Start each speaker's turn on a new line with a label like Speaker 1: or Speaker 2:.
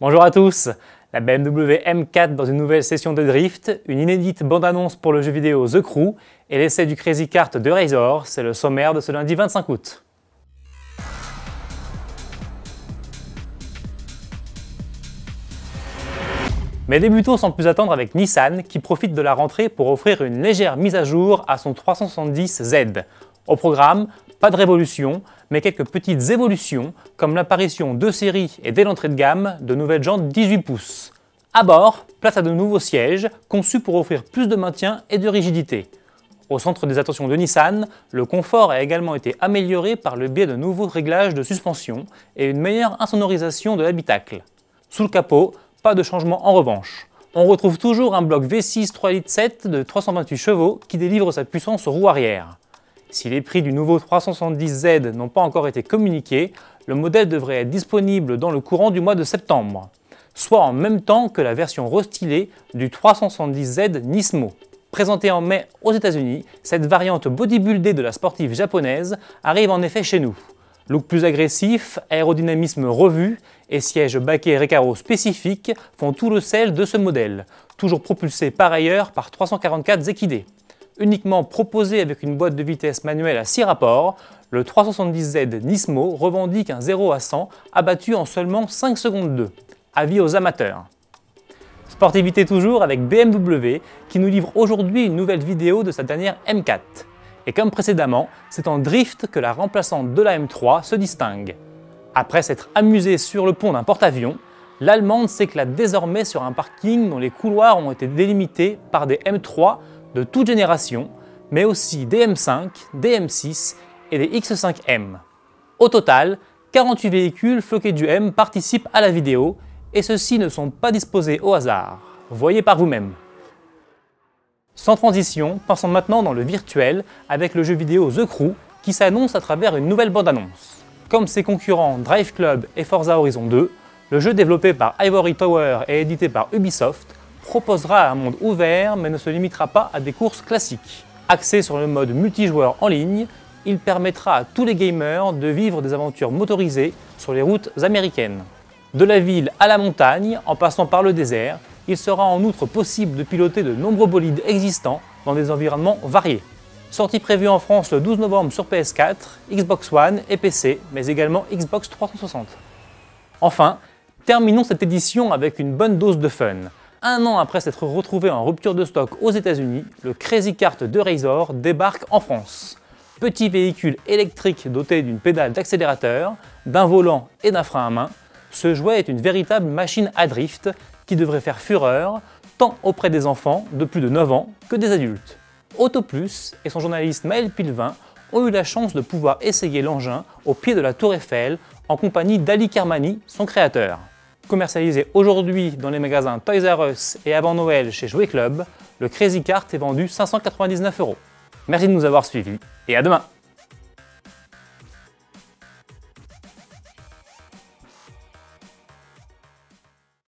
Speaker 1: Bonjour à tous. La BMW M4 dans une nouvelle session de drift, une inédite bande-annonce pour le jeu vidéo The Crew et l'essai du Crazy Kart de Razor, c'est le sommaire de ce lundi 25 août. Mais débutons sans plus attendre avec Nissan qui profite de la rentrée pour offrir une légère mise à jour à son 370Z. Au programme, pas de révolution, mais quelques petites évolutions comme l'apparition de série et dès l'entrée de gamme de nouvelles jantes 18 pouces. À bord, place à de nouveaux sièges conçus pour offrir plus de maintien et de rigidité. Au centre des attentions de Nissan, le confort a également été amélioré par le biais de nouveaux réglages de suspension et une meilleure insonorisation de l'habitacle. Sous le capot, pas de changement en revanche. On retrouve toujours un bloc V6 3,7 litres de 328 chevaux qui délivre sa puissance aux roues arrière. Si les prix du nouveau 370Z n'ont pas encore été communiqués, le modèle devrait être disponible dans le courant du mois de septembre, soit en même temps que la version restylée du 370Z Nismo. Présentée en mai aux États-Unis, cette variante bodybuildée de la sportive japonaise arrive en effet chez nous. Look plus agressif, aérodynamisme revu et sièges baquets Recaro spécifiques font tout le sel de ce modèle, toujours propulsé par ailleurs par 344 équidés. Uniquement proposé avec une boîte de vitesse manuelle à 6 rapports, le 370Z Nismo revendique un 0 à 100 abattu en seulement 5 secondes 2. Avis aux amateurs. Sportivité toujours avec BMW qui nous livre aujourd'hui une nouvelle vidéo de sa dernière M4. Et comme précédemment, c'est en drift que la remplaçante de la M3 se distingue. Après s'être amusée sur le pont d'un porte-avions, l'Allemande s'éclate désormais sur un parking dont les couloirs ont été délimités par des M3 de toute génération, mais aussi des M5, des M6 et des X5M. Au total, 48 véhicules floqués du M participent à la vidéo et ceux-ci ne sont pas disposés au hasard. Voyez par vous-même. Sans transition, passons maintenant dans le virtuel avec le jeu vidéo The Crew qui s'annonce à travers une nouvelle bande-annonce. Comme ses concurrents Drive Club et Forza Horizon 2, le jeu développé par Ivory Tower et édité par Ubisoft proposera un monde ouvert mais ne se limitera pas à des courses classiques. Axé sur le mode multijoueur en ligne, il permettra à tous les gamers de vivre des aventures motorisées sur les routes américaines. De la ville à la montagne, en passant par le désert, il sera en outre possible de piloter de nombreux bolides existants dans des environnements variés. Sortie prévue en France le 12 novembre sur PS4, Xbox One et PC, mais également Xbox 360. Enfin, terminons cette édition avec une bonne dose de fun. Un an après s'être retrouvé en rupture de stock aux États-Unis, le Crazy Kart de Razor débarque en France. Petit véhicule électrique doté d'une pédale d'accélérateur, d'un volant et d'un frein à main, ce jouet est une véritable machine à drift qui devrait faire fureur tant auprès des enfants de plus de 9 ans que des adultes. Autoplus et son journaliste Maël Pilvin ont eu la chance de pouvoir essayer l'engin au pied de la Tour Eiffel en compagnie d'Ali Kermani, son créateur. Commercialisé aujourd'hui dans les magasins Toys R Us et avant Noël chez Jouet Club, le Crazy Kart est vendu 599 €. Merci de nous avoir suivis et à demain!